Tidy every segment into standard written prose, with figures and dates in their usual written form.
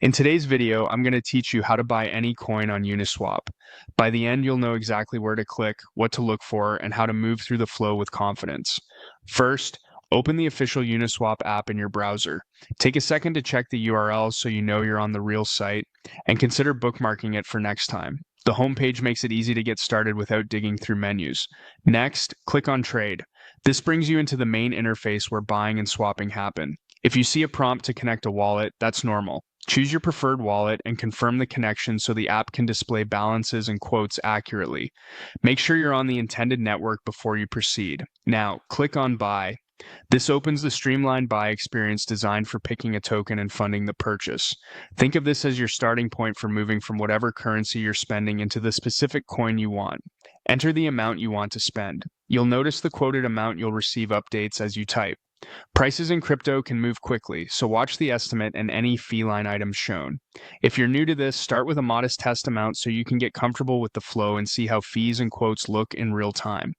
In today's video, I'm going to teach you how to buy any coin on UniSwap. By the end, you'll know exactly where to click, what to look for, and how to move through the flow with confidence. First, open the official UniSwap app in your browser. Take a second to check the URL so you know you're on the real site, and consider bookmarking it for next time. The homepage makes it easy to get started without digging through menus. Next, click on Trade. This brings you into the main interface where buying and swapping happen. If you see a prompt to connect a wallet, that's normal. Choose your preferred wallet and confirm the connection so the app can display balances and quotes accurately. Make sure you're on the intended network before you proceed. Now, click on Buy. This opens the streamlined buy experience designed for picking a token and funding the purchase. Think of this as your starting point for moving from whatever currency you're spending into the specific coin you want. Enter the amount you want to spend. You'll notice the quoted amount you'll receive updates as you type. Prices in crypto can move quickly, so watch the estimate and any fee line items shown. If you're new to this, start with a modest test amount so you can get comfortable with the flow and see how fees and quotes look in real time.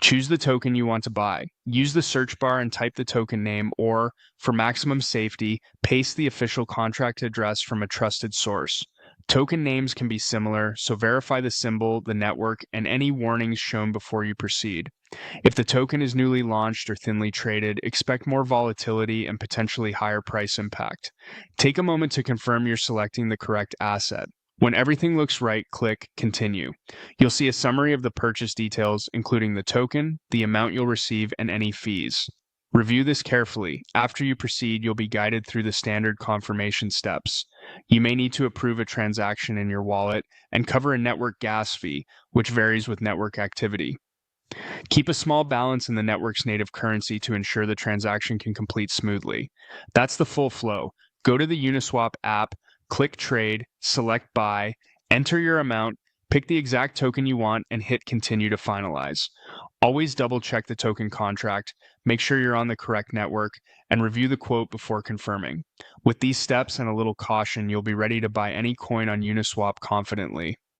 Choose the token you want to buy. Use the search bar and type the token name, or, for maximum safety, paste the official contract address from a trusted source. Token names can be similar, so verify the symbol, the network, and any warnings shown before you proceed. If the token is newly launched or thinly traded, expect more volatility and potentially higher price impact. Take a moment to confirm you're selecting the correct asset. When everything looks right, click Continue. You'll see a summary of the purchase details, including the token, the amount you'll receive, and any fees. Review this carefully. After you proceed, you'll be guided through the standard confirmation steps. You may need to approve a transaction in your wallet and cover a network gas fee, which varies with network activity. Keep a small balance in the network's native currency to ensure the transaction can complete smoothly. That's the full flow. Go to the UniSwap app, click Trade, select Buy, enter your amount, pick the exact token you want, and hit Continue to finalize. Always double check the token contract, make sure you're on the correct network, and review the quote before confirming. With these steps and a little caution, you'll be ready to buy any coin on UniSwap confidently.